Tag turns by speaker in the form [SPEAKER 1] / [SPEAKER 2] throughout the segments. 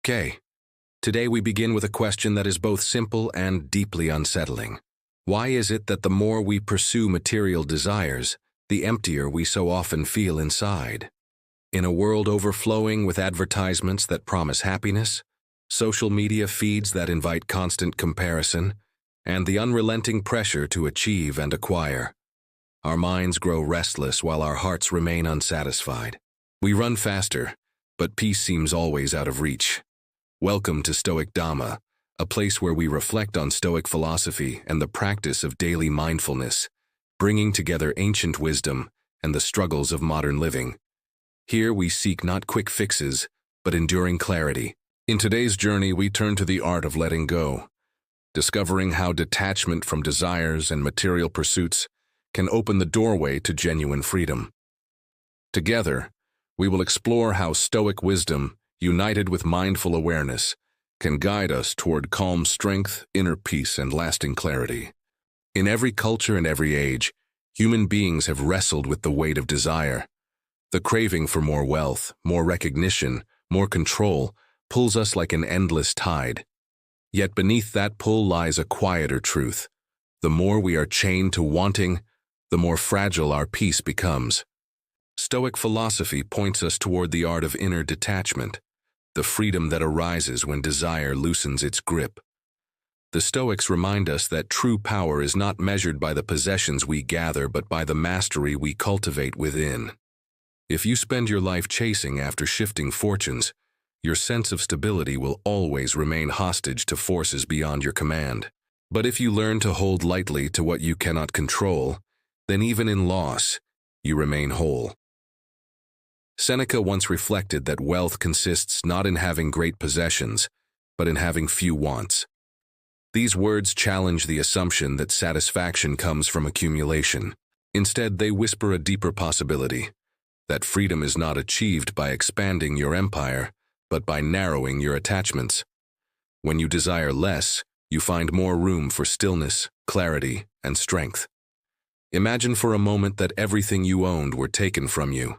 [SPEAKER 1] Okay, today we begin with a question that is both simple and deeply unsettling. Why is it that the more we pursue material desires, the emptier we so often feel inside? In a world overflowing with advertisements that promise happiness, social media feeds that invite constant comparison, and the unrelenting pressure to achieve and acquire, our minds grow restless while our hearts remain unsatisfied. We run faster, but peace seems always out of reach. Welcome to Stoic Dhama, a place where we reflect on Stoic philosophy and the practice of daily mindfulness, bringing together ancient wisdom and the struggles of modern living. Here we seek not quick fixes, but enduring clarity. In today's journey, we turn to the art of letting go, discovering how detachment from desires and material pursuits can open the doorway to genuine freedom. Together, we will explore how Stoic wisdom, united with mindful awareness, can guide us toward calm strength, inner peace, and lasting clarity. In every culture and every age, human beings have wrestled with the weight of desire. The craving for more wealth, more recognition, more control pulls us like an endless tide. Yet beneath that pull lies a quieter truth. The more we are chained to wanting, the more fragile our peace becomes. Stoic philosophy points us toward the art of inner detachment, the freedom that arises when desire loosens its grip. The Stoics remind us that true power is not measured by the possessions we gather, but by the mastery we cultivate within. If you spend your life chasing after shifting fortunes, your sense of stability will always remain hostage to forces beyond your command. But if you learn to hold lightly to what you cannot control, then even in loss, you remain whole. Seneca once reflected that wealth consists not in having great possessions, but in having few wants. These words challenge the assumption that satisfaction comes from accumulation. Instead, they whisper a deeper possibility, that freedom is not achieved by expanding your empire, but by narrowing your attachments. When you desire less, you find more room for stillness, clarity, and strength. Imagine for a moment that everything you owned were taken from you.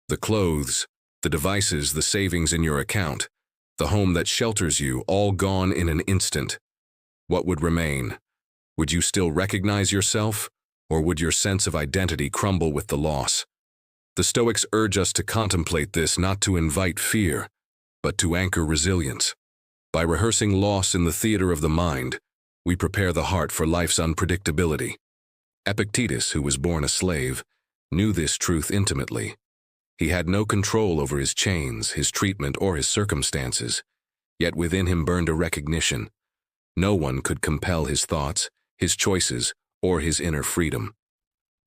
[SPEAKER 1] The clothes, the devices, the savings in your account, the home that shelters you, all gone in an instant. What would remain? Would you still recognize yourself, or would your sense of identity crumble with the loss? The Stoics urge us to contemplate this not to invite fear, but to anchor resilience. By rehearsing loss in the theater of the mind, we prepare the heart for life's unpredictability. Epictetus, who was born a slave, knew this truth intimately. He had no control over his chains, his treatment, or his circumstances, yet within him burned a recognition. No one could compel his thoughts, his choices, or his inner freedom.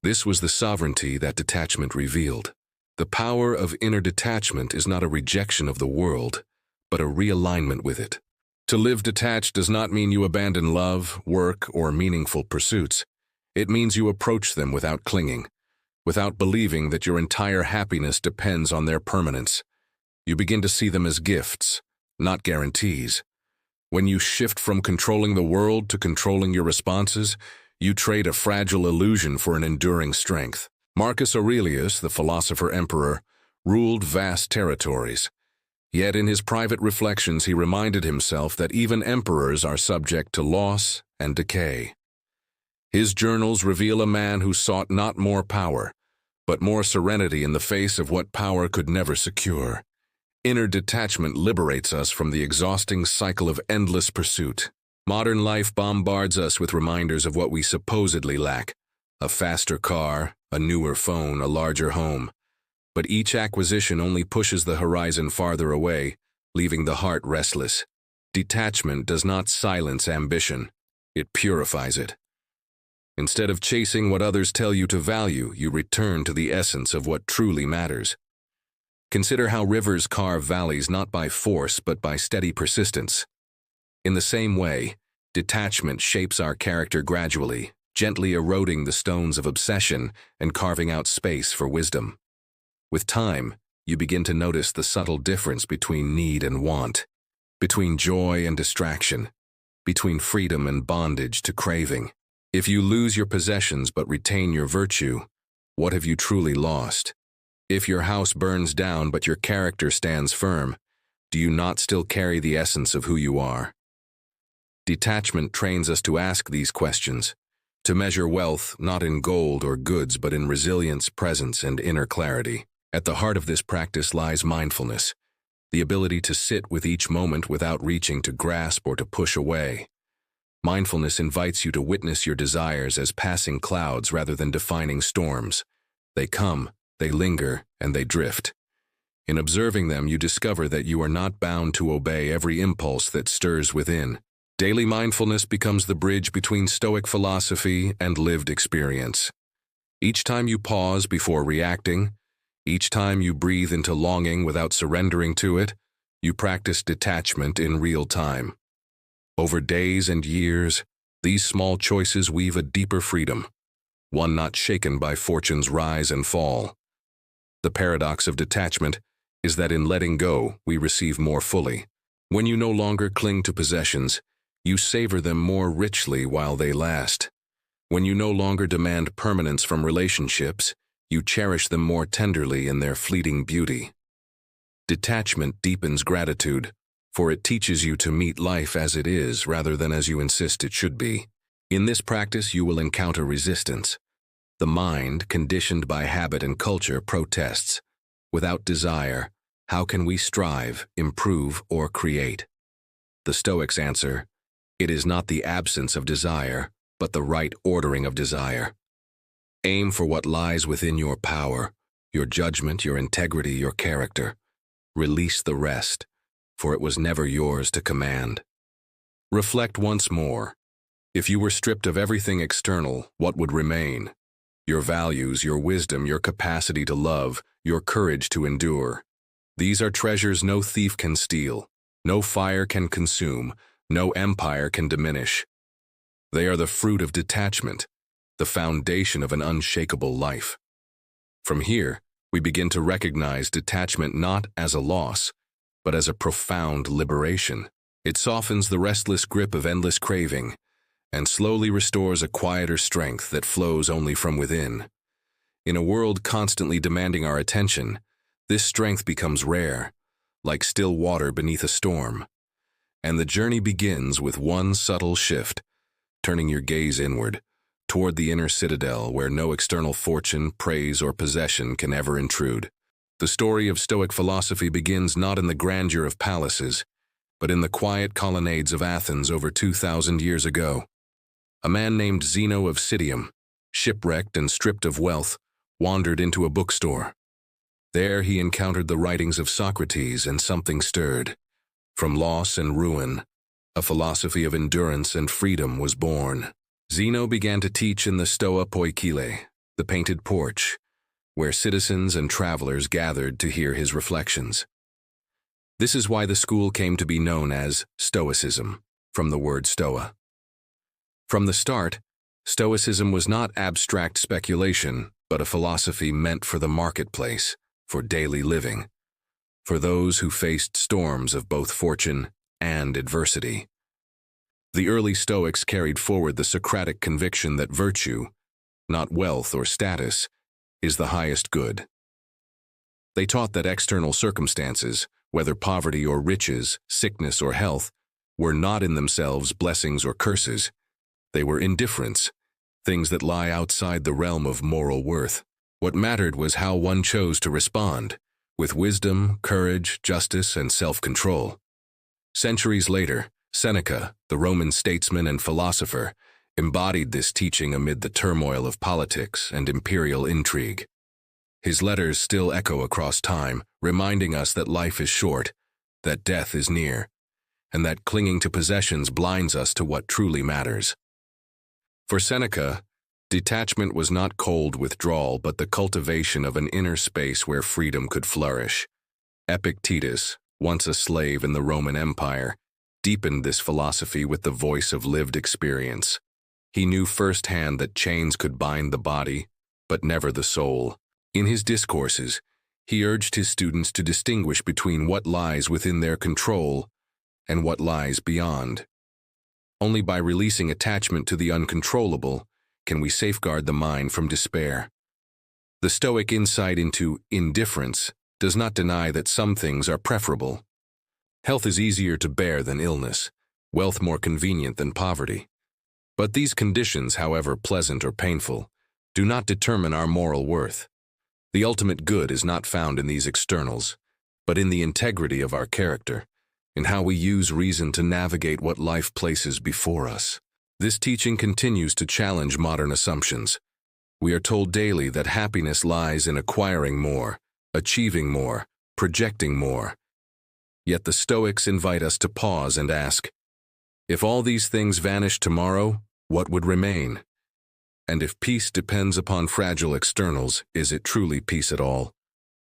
[SPEAKER 1] This was the sovereignty that detachment revealed. The power of inner detachment is not a rejection of the world, but a realignment with it. To live detached does not mean you abandon love, work, or meaningful pursuits. It means you approach them without clinging, without believing that your entire happiness depends on their permanence. You begin to see them as gifts, not guarantees. When you shift from controlling the world to controlling your responses, you trade a fragile illusion for an enduring strength. Marcus Aurelius, the philosopher-emperor, ruled vast territories. Yet in his private reflections he reminded himself that even emperors are subject to loss and decay. His journals reveal a man who sought not more power, but more serenity in the face of what power could never secure. Inner detachment liberates us from the exhausting cycle of endless pursuit. Modern life bombards us with reminders of what we supposedly lack: a faster car, a newer phone, a larger home. But each acquisition only pushes the horizon farther away, leaving the heart restless. Detachment does not silence ambition, it purifies it. Instead of chasing what others tell you to value, you return to the essence of what truly matters. Consider how rivers carve valleys not by force but by steady persistence. In the same way, detachment shapes our character gradually, gently eroding the stones of obsession and carving out space for wisdom. With time, you begin to notice the subtle difference between need and want, between joy and distraction, between freedom and bondage to craving. If you lose your possessions but retain your virtue, what have you truly lost? If your house burns down but your character stands firm, Do you not still carry the essence of who you are? Detachment trains us to ask these questions, to measure wealth not in gold or goods but in resilience, presence, and inner clarity. At the heart of this practice lies mindfulness, the ability to sit with each moment without reaching to grasp or to push away. Mindfulness invites you to witness your desires as passing clouds rather than defining storms. They come, they linger, and they drift. In observing them, you discover that you are not bound to obey every impulse that stirs within. Daily mindfulness becomes the bridge between Stoic philosophy and lived experience. Each time you pause before reacting, each time you breathe into longing without surrendering to it, you practice detachment in real time. Over days and years, these small choices weave a deeper freedom, one not shaken by fortune's rise and fall. The paradox of detachment is that in letting go, we receive more fully. When you no longer cling to possessions, you savor them more richly while they last. When you no longer demand permanence from relationships, you cherish them more tenderly in their fleeting beauty. Detachment deepens gratitude, for it teaches you to meet life as it is rather than as you insist it should be. In this practice, you will encounter resistance. The mind, conditioned by habit and culture, protests. Without desire, how can we strive, improve, or create? The Stoics answer, it is not the absence of desire, but the right ordering of desire. Aim for what lies within your power, your judgment, your integrity, your character. Release the rest, for it was never yours to command. Reflect once more. If you were stripped of everything external, what would remain? Your values, your wisdom, your capacity to love, your courage to endure. These are treasures no thief can steal, no fire can consume, no empire can diminish. They are the fruit of detachment, the foundation of an unshakable life. From here, we begin to recognize detachment not as a loss, but as a profound liberation. It softens the restless grip of endless craving, and slowly restores a quieter strength that flows only from within. In a world constantly demanding our attention, this strength becomes rare, like still water beneath a storm. And the journey begins with one subtle shift, turning your gaze inward, toward the inner citadel where no external fortune, praise, or possession can ever intrude. The story of Stoic philosophy begins not in the grandeur of palaces, but in the quiet colonnades of Athens over 2,000 years ago. A man named Zeno of Citium, shipwrecked and stripped of wealth, wandered into a bookstore. There he encountered the writings of Socrates, and something stirred. From loss and ruin, a philosophy of endurance and freedom was born. Zeno began to teach in the Stoa Poikile, the painted porch, where citizens and travelers gathered to hear his reflections. This is why the school came to be known as Stoicism, from the word stoa. From the start, Stoicism was not abstract speculation, but a philosophy meant for the marketplace, for daily living, for those who faced storms of both fortune and adversity. The early Stoics carried forward the Socratic conviction that virtue, not wealth or status, is the highest good. They taught that external circumstances, whether poverty or riches, sickness or health, were not in themselves blessings or curses. They were indifferents, things that lie outside the realm of moral worth. What mattered was how one chose to respond, with wisdom, courage, justice, and self-control. Centuries later, Seneca, the Roman statesman and philosopher, embodied this teaching amid the turmoil of politics and imperial intrigue. His letters still echo across time, reminding us that life is short, that death is near, and that clinging to possessions blinds us to what truly matters. For Seneca, detachment was not cold withdrawal, but the cultivation of an inner space where freedom could flourish. Epictetus, once a slave in the Roman Empire, deepened this philosophy with the voice of lived experience. He knew firsthand that chains could bind the body, but never the soul. In his discourses, he urged his students to distinguish between what lies within their control and what lies beyond. Only by releasing attachment to the uncontrollable can we safeguard the mind from despair. The Stoic insight into indifference does not deny that some things are preferable. Health is easier to bear than illness, wealth more convenient than poverty. But these conditions, however pleasant or painful, do not determine our moral worth. The ultimate good is not found in these externals, but in the integrity of our character, in how we use reason to navigate what life places before us. This teaching continues to challenge modern assumptions. We are told daily that happiness lies in acquiring more, achieving more, projecting more. Yet the Stoics invite us to pause and ask, if all these things vanish tomorrow, what would remain? And if peace depends upon fragile externals, is it truly peace at all?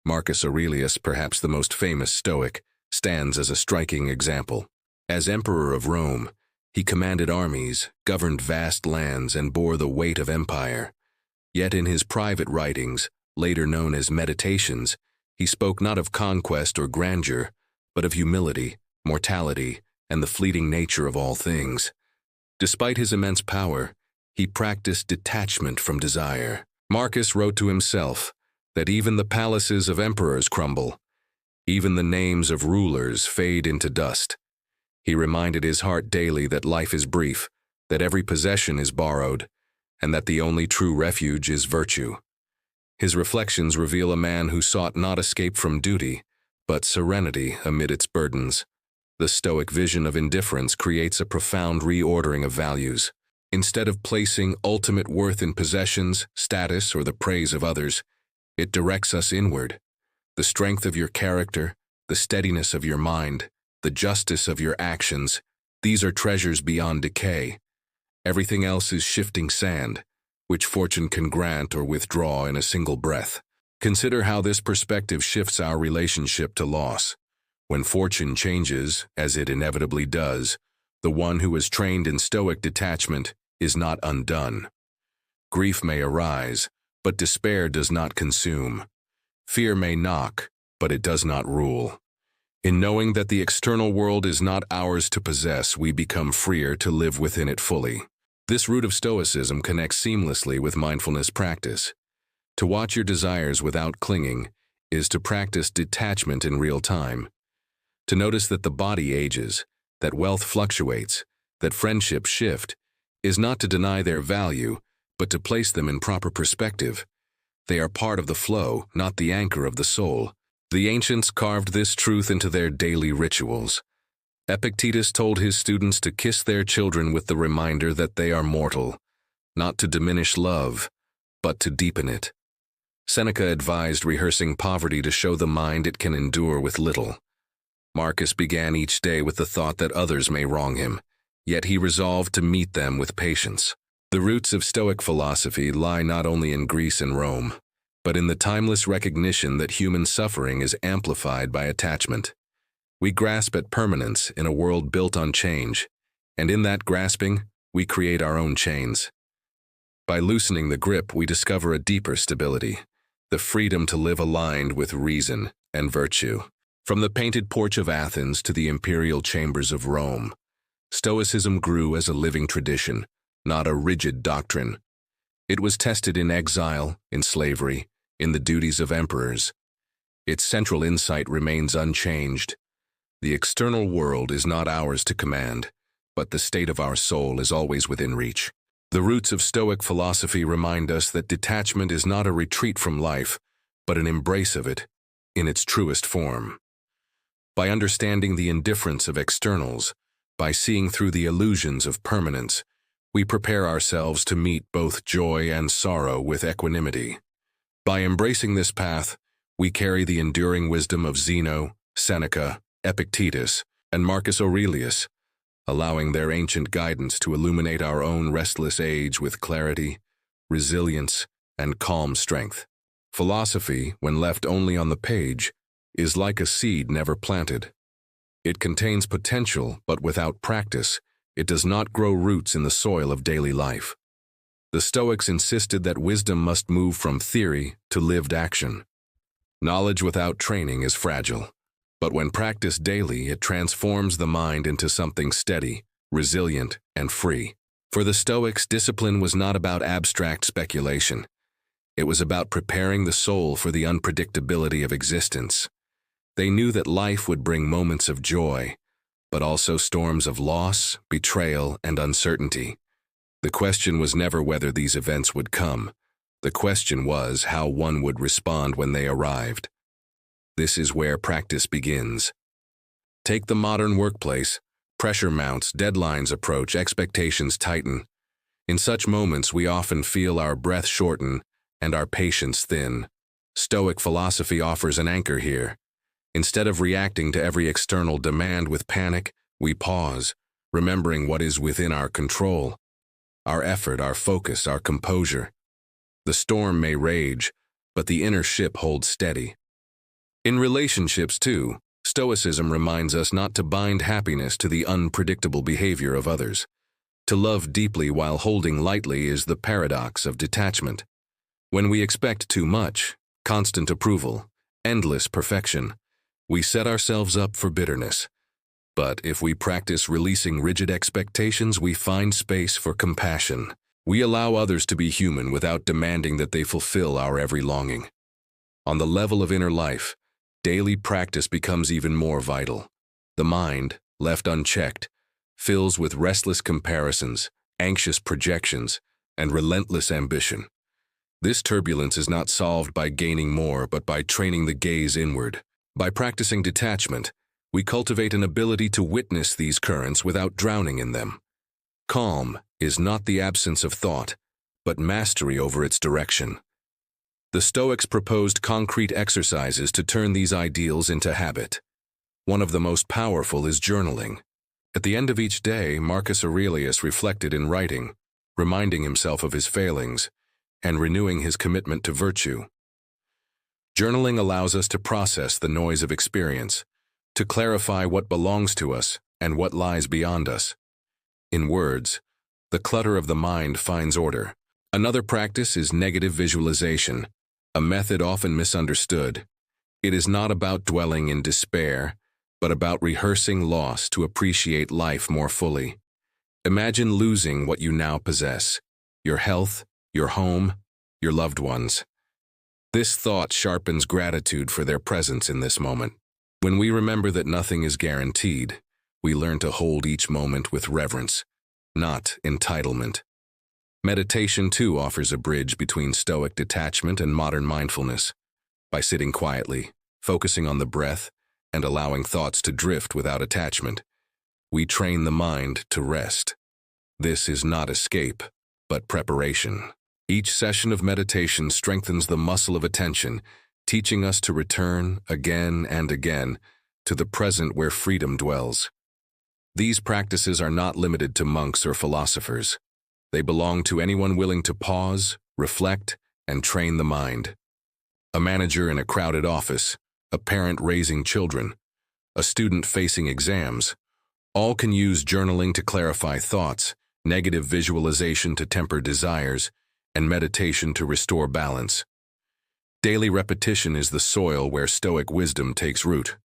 [SPEAKER 1] Marcus Aurelius, perhaps the most famous Stoic, stands as a striking example. As emperor of Rome, he commanded armies, governed vast lands, and bore the weight of empire. Yet in his private writings, later known as Meditations, he spoke not of conquest or grandeur, but of humility, mortality, and the fleeting nature of all things. Despite his immense power, he practiced detachment from desire. Marcus wrote to himself that even the palaces of emperors crumble, even the names of rulers fade into dust. He reminded his heart daily that life is brief, that every possession is borrowed, and that the only true refuge is virtue. His reflections reveal a man who sought not escape from duty, but serenity amid its burdens. The Stoic vision of indifference creates a profound reordering of values. Instead of placing ultimate worth in possessions, status, or the praise of others, it directs us inward. The strength of your character, the steadiness of your mind, the justice of your actions, these are treasures beyond decay. Everything else is shifting sand, which fortune can grant or withdraw in a single breath. Consider how this perspective shifts our relationship to loss. When fortune changes, as it inevitably does, the one who is trained in Stoic detachment is not undone. Grief may arise, but despair does not consume. Fear may knock, but it does not rule. In knowing that the external world is not ours to possess, we become freer to live within it fully. This root of Stoicism connects seamlessly with mindfulness practice. To watch your desires without clinging is to practice detachment in real time. To notice that the body ages, that wealth fluctuates, that friendships shift, is not to deny their value, but to place them in proper perspective. They are part of the flow, not the anchor of the soul. The ancients carved this truth into their daily rituals. Epictetus told his students to kiss their children with the reminder that they are mortal, not to diminish love, but to deepen it. Seneca advised rehearsing poverty to show the mind it can endure with little. Marcus began each day with the thought that others may wrong him, yet he resolved to meet them with patience. The roots of Stoic philosophy lie not only in Greece and Rome, but in the timeless recognition that human suffering is amplified by attachment. We grasp at permanence in a world built on change, and in that grasping, we create our own chains. By loosening the grip, we discover a deeper stability, the freedom to live aligned with reason and virtue. From the painted porch of Athens to the imperial chambers of Rome, Stoicism grew as a living tradition, not a rigid doctrine. It was tested in exile, in slavery, in the duties of emperors. Its central insight remains unchanged. The external world is not ours to command, but the state of our soul is always within reach. The roots of Stoic philosophy remind us that detachment is not a retreat from life, but an embrace of it, in its truest form. By understanding the indifference of externals, by seeing through the illusions of permanence, we prepare ourselves to meet both joy and sorrow with equanimity. By embracing this path, we carry the enduring wisdom of Zeno, Seneca, Epictetus, and Marcus Aurelius, allowing their ancient guidance to illuminate our own restless age with clarity, resilience, and calm strength. Philosophy, when left only on the page, is like a seed never planted. It contains potential, but without practice, it does not grow roots in the soil of daily life. The Stoics insisted that wisdom must move from theory to lived action. Knowledge without training is fragile, but when practiced daily, it transforms the mind into something steady, resilient, and free. For the Stoics, discipline was not about abstract speculation. It was about preparing the soul for the unpredictability of existence. They knew that life would bring moments of joy, but also storms of loss, betrayal, and uncertainty. The question was never whether these events would come. The question was how one would respond when they arrived. This is where practice begins. Take the modern workplace. Pressure mounts, deadlines approach, expectations tighten. In such moments, we often feel our breath shorten and our patience thin. Stoic philosophy offers an anchor here. Instead of reacting to every external demand with panic, we pause, remembering what is within our control. Our effort, our focus, our composure. The storm may rage, but the inner ship holds steady. In relationships, too, Stoicism reminds us not to bind happiness to the unpredictable behavior of others. To love deeply while holding lightly is the paradox of detachment. When we expect too much, constant approval, endless perfection, we set ourselves up for bitterness. But if we practice releasing rigid expectations, we find space for compassion. We allow others to be human without demanding that they fulfill our every longing. On the level of inner life, daily practice becomes even more vital. The mind, left unchecked, fills with restless comparisons, anxious projections, and relentless ambition. This turbulence is not solved by gaining more, but by training the gaze inward. By practicing detachment, we cultivate an ability to witness these currents without drowning in them. Calm is not the absence of thought, but mastery over its direction. The Stoics proposed concrete exercises to turn these ideals into habit. One of the most powerful is journaling. At the end of each day, Marcus Aurelius reflected in writing, reminding himself of his failings and renewing his commitment to virtue. Journaling allows us to process the noise of experience, to clarify what belongs to us and what lies beyond us. In words, the clutter of the mind finds order. Another practice is negative visualization, a method often misunderstood. It is not about dwelling in despair, but about rehearsing loss to appreciate life more fully. Imagine losing what you now possess: your health, your home, your loved ones. This thought sharpens gratitude for their presence in this moment. When we remember that nothing is guaranteed, we learn to hold each moment with reverence, not entitlement. Meditation, too, offers a bridge between Stoic detachment and modern mindfulness. By sitting quietly, focusing on the breath, and allowing thoughts to drift without attachment, we train the mind to rest. This is not escape, but preparation. Each session of meditation strengthens the muscle of attention, teaching us to return again and again to the present where freedom dwells. These practices are not limited to monks or philosophers. They belong to anyone willing to pause, reflect, and train the mind. A manager in a crowded office, a parent raising children, a student facing exams, all can use journaling to clarify thoughts, negative visualization to temper desires, and meditation to restore balance. Daily repetition is the soil where Stoic wisdom takes root.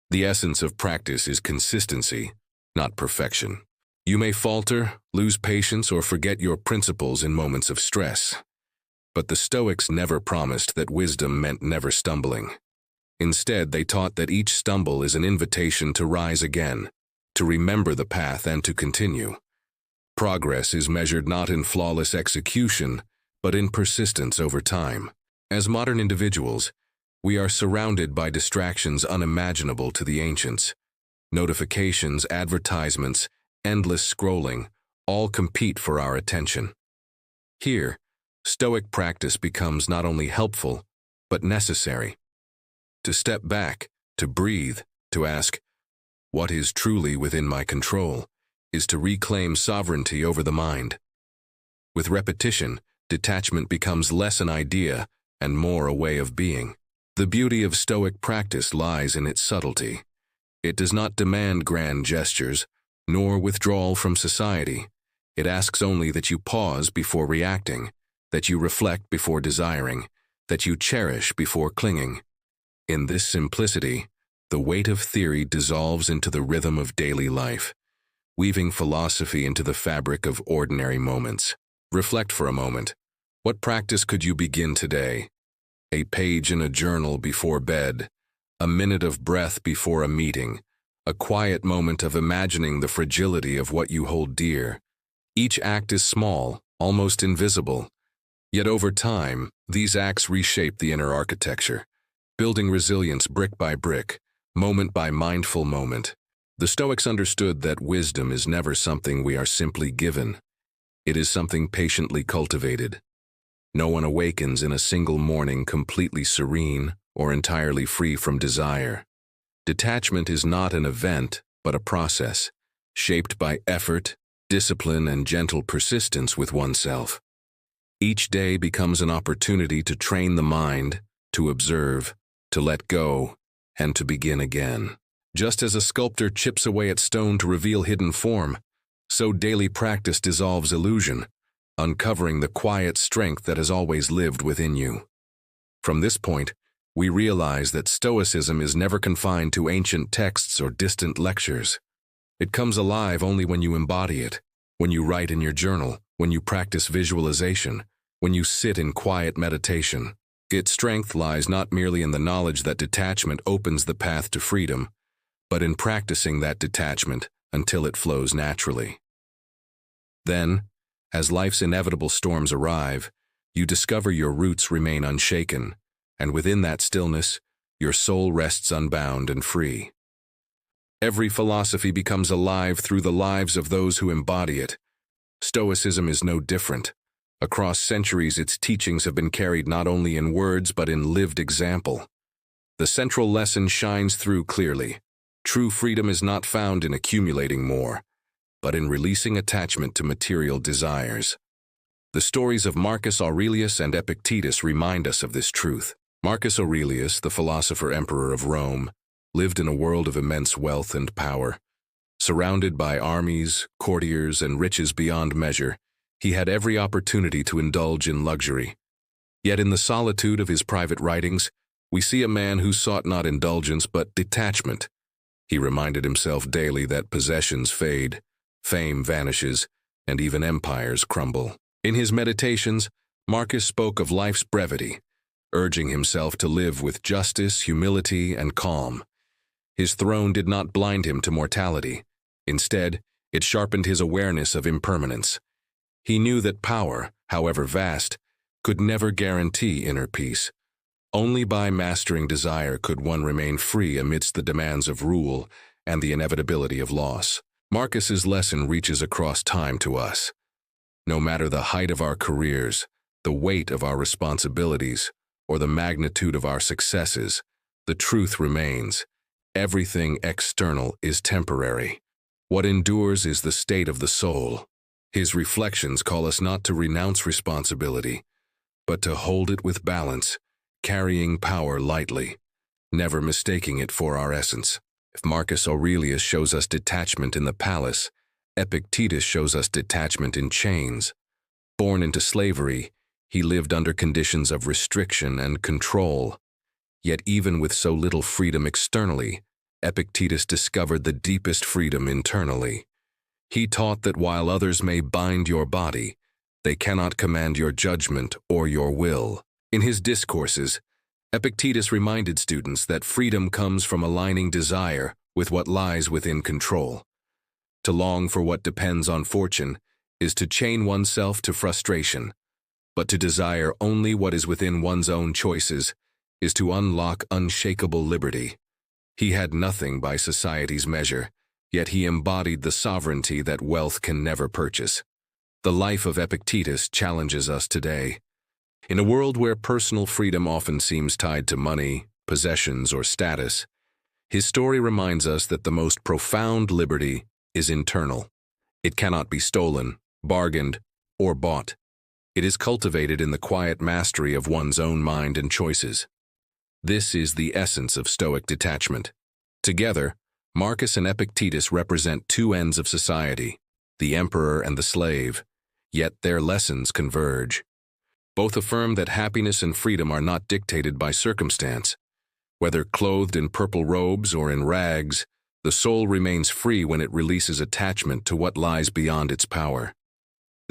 [SPEAKER 1] The essence of practice is consistency, not perfection. You may falter, lose patience, or forget your principles in moments of stress. But the Stoics never promised that wisdom meant never stumbling. Instead, they taught that each stumble is an invitation to rise again, to remember the path and to continue. Progress is measured not in flawless execution, but in persistence over time. As modern individuals, we are surrounded by distractions unimaginable to the ancients. Notifications, advertisements, endless scrolling, all compete for our attention. Here, Stoic practice becomes not only helpful, but necessary. To step back, to breathe, to ask, what is truly within my control, is to reclaim sovereignty over the mind. With repetition, detachment becomes less an idea and more a way of being. The beauty of Stoic practice lies in its subtlety. It does not demand grand gestures, nor withdrawal from society. It asks only that you pause before reacting, that you reflect before desiring, that you cherish before clinging. In this simplicity, the weight of theory dissolves into the rhythm of daily life, weaving philosophy into the fabric of ordinary moments. Reflect for a moment. What practice could you begin today? A page in a journal before bed, a minute of breath before a meeting, a quiet moment of imagining the fragility of what you hold dear. Each act is small, almost invisible. Yet over time, these acts reshape the inner architecture, building resilience brick by brick, moment by mindful moment. The Stoics understood that wisdom is never something we are simply given. It is something patiently cultivated. No one awakens in a single morning completely serene or entirely free from desire. Detachment is not an event, but a process, shaped by effort, discipline, and gentle persistence with oneself. Each day becomes an opportunity to train the mind, to observe, to let go, and to begin again. Just as a sculptor chips away at stone to reveal hidden form, so daily practice dissolves illusion, uncovering the quiet strength that has always lived within you. From this point, we realize that Stoicism is never confined to ancient texts or distant lectures. It comes alive only when you embody it, when you write in your journal, when you practice visualization, when you sit in quiet meditation. Its strength lies not merely in the knowledge that detachment opens the path to freedom, but in practicing that detachment until it flows naturally. Then, as life's inevitable storms arrive, you discover your roots remain unshaken, and within that stillness, your soul rests unbound and free. Every philosophy becomes alive through the lives of those who embody it. Stoicism is no different. Across centuries, its teachings have been carried not only in words but in lived example. The central lesson shines through clearly. True freedom is not found in accumulating more, but in releasing attachment to material desires. The stories of Marcus Aurelius and Epictetus remind us of this truth. Marcus Aurelius, the philosopher-emperor of Rome, lived in a world of immense wealth and power. Surrounded by armies, courtiers, and riches beyond measure, he had every opportunity to indulge in luxury. Yet in the solitude of his private writings, we see a man who sought not indulgence but detachment. He reminded himself daily that possessions fade, fame vanishes, and even empires crumble. In his meditations, Marcus spoke of life's brevity, urging himself to live with justice, humility, and calm. His throne did not blind him to mortality. Instead, it sharpened his awareness of impermanence. He knew that power, however vast, could never guarantee inner peace. Only by mastering desire could one remain free amidst the demands of rule and the inevitability of loss. Marcus's lesson reaches across time to us. No matter the height of our careers, the weight of our responsibilities, or the magnitude of our successes, the truth remains. Everything external is temporary. What endures is the state of the soul. His reflections call us not to renounce responsibility, but to hold it with balance, carrying power lightly, never mistaking it for our essence. If Marcus Aurelius shows us detachment in the palace, Epictetus shows us detachment in chains. Born into slavery, he lived under conditions of restriction and control. Yet even with so little freedom externally, Epictetus discovered the deepest freedom internally. He taught that while others may bind your body, they cannot command your judgment or your will. In his discourses, Epictetus reminded students that freedom comes from aligning desire with what lies within control. To long for what depends on fortune is to chain oneself to frustration, but to desire only what is within one's own choices is to unlock unshakable liberty. He had nothing by society's measure, yet he embodied the sovereignty that wealth can never purchase. The life of Epictetus challenges us today. In a world where personal freedom often seems tied to money, possessions, or status, his story reminds us that the most profound liberty is internal. It cannot be stolen, bargained, or bought. It is cultivated in the quiet mastery of one's own mind and choices. This is the essence of Stoic detachment. Together, Marcus and Epictetus represent two ends of society, the emperor and the slave, yet their lessons converge. Both affirm that happiness and freedom are not dictated by circumstance. Whether clothed in purple robes or in rags, the soul remains free when it releases attachment to what lies beyond its power.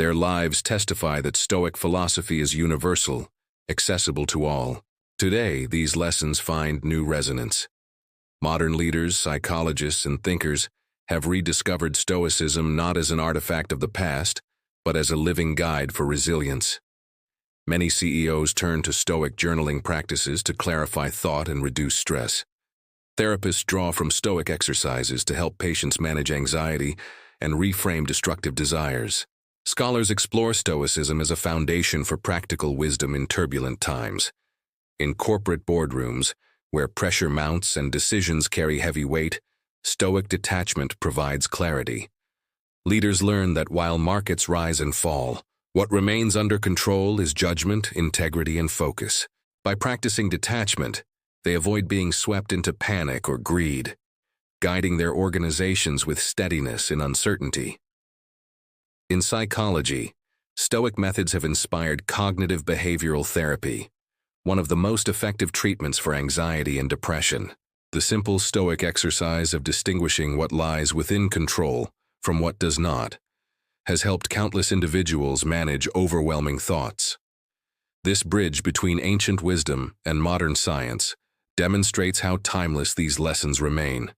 [SPEAKER 1] Their lives testify that Stoic philosophy is universal, accessible to all. Today, these lessons find new resonance. Modern leaders, psychologists, and thinkers have rediscovered Stoicism not as an artifact of the past, but as a living guide for resilience. Many CEOs turn to Stoic journaling practices to clarify thought and reduce stress. Therapists draw from Stoic exercises to help patients manage anxiety and reframe destructive desires. Scholars explore Stoicism as a foundation for practical wisdom in turbulent times. In corporate boardrooms, where pressure mounts and decisions carry heavy weight, Stoic detachment provides clarity. Leaders learn that while markets rise and fall, what remains under control is judgment, integrity, and focus. By practicing detachment, they avoid being swept into panic or greed, guiding their organizations with steadiness in uncertainty. In psychology, Stoic methods have inspired cognitive behavioral therapy, one of the most effective treatments for anxiety and depression. The simple Stoic exercise of distinguishing what lies within control from what does not has helped countless individuals manage overwhelming thoughts. This bridge between ancient wisdom and modern science demonstrates how timeless these lessons remain.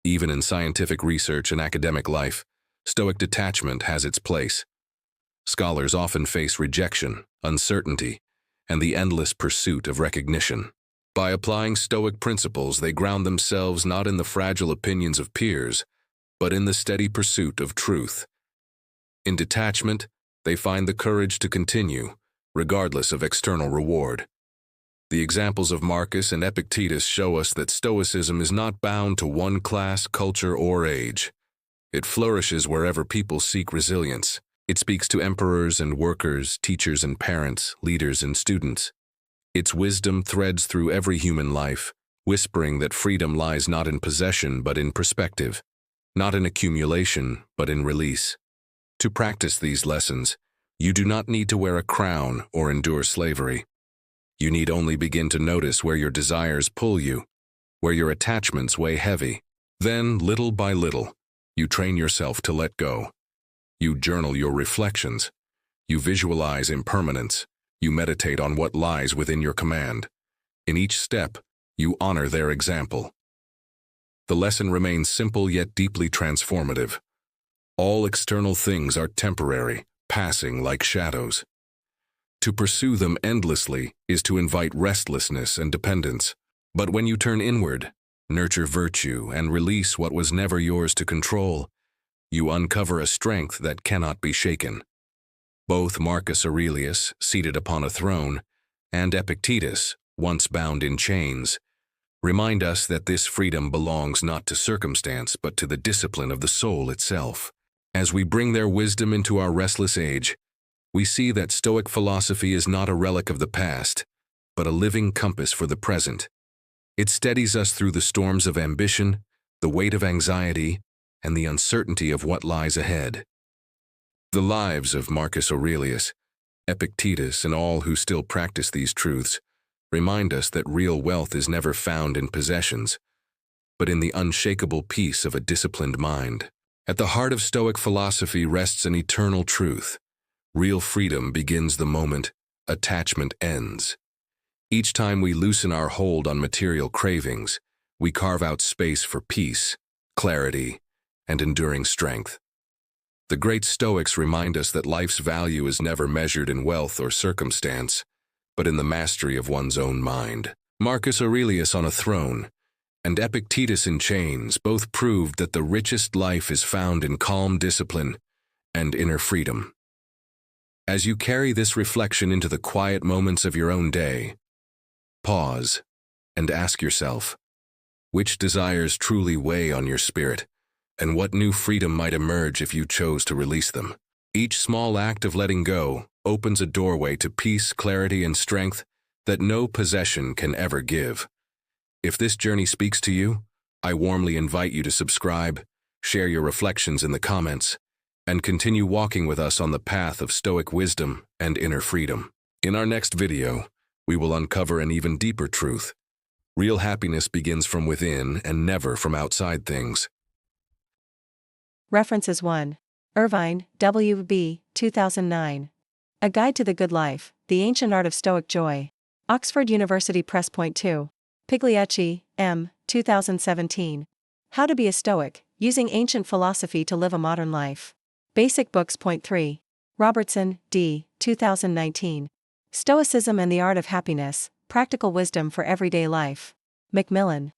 [SPEAKER 1] Even in scientific research and academic life, Stoic detachment has its place. Scholars often face rejection, uncertainty, and the endless pursuit of recognition. By applying Stoic principles, they ground themselves not in the fragile opinions of peers, but in the steady pursuit of truth. In detachment, they find the courage to continue, regardless of external reward. The examples of Marcus and Epictetus show us that Stoicism is not bound to one class, culture, or age. It flourishes wherever people seek resilience. It speaks to emperors and workers, teachers and parents, leaders and students. Its wisdom threads through every human life, whispering that freedom lies not in possession but in perspective, not in accumulation but in release. To practice these lessons, you do not need to wear a crown or endure slavery. You need only begin to notice where your desires pull you, where your attachments weigh heavy. Then, little by little, you train yourself to let go. You journal your reflections. You visualize impermanence. You meditate on what lies within your command. In each step, you honor their example. The lesson remains simple yet deeply transformative. All external things are temporary, passing like shadows. To pursue them endlessly is to invite restlessness and dependence. But when you turn inward, nurture virtue, and release what was never yours to control, you uncover a strength that cannot be shaken. Both Marcus Aurelius, seated upon a throne, and Epictetus, once bound in chains, remind us that this freedom belongs not to circumstance but to the discipline of the soul itself. As we bring their wisdom into our restless age, we see that Stoic philosophy is not a relic of the past, but a living compass for the present. It steadies us through the storms of ambition, the weight of anxiety, and the uncertainty of what lies ahead. The lives of Marcus Aurelius, Epictetus, and all who still practice these truths remind us that real wealth is never found in possessions, but in the unshakable peace of a disciplined mind. At the heart of Stoic philosophy rests an eternal truth. Real freedom begins the moment attachment ends. Each time we loosen our hold on material cravings, we carve out space for peace, clarity, and enduring strength. The great Stoics remind us that life's value is never measured in wealth or circumstance, but in the mastery of one's own mind. Marcus Aurelius on a throne and Epictetus in chains both proved that the richest life is found in calm discipline and inner freedom. As you carry this reflection into the quiet moments of your own day, pause and ask yourself, which desires truly weigh on your spirit, and what new freedom might emerge if you chose to release them? Each small act of letting go opens a doorway to peace, clarity, and strength that no possession can ever give. If this journey speaks to you, I warmly invite you to subscribe, share your reflections in the comments, and continue walking with us on the path of Stoic wisdom and inner freedom. In our next video, we will uncover an even deeper truth. Real happiness begins from within and never from outside things.
[SPEAKER 2] References 1. Irvine, W.B., 2009. A Guide to the Good Life, The Ancient Art of Stoic Joy. Oxford University Press. Point 2. Pigliacci, M. 2017. How to be a Stoic, Using Ancient Philosophy to Live a Modern Life. Basic Books. Point 3. Robertson, D. 2019. Stoicism and the Art of Happiness, Practical Wisdom for Everyday Life. Macmillan.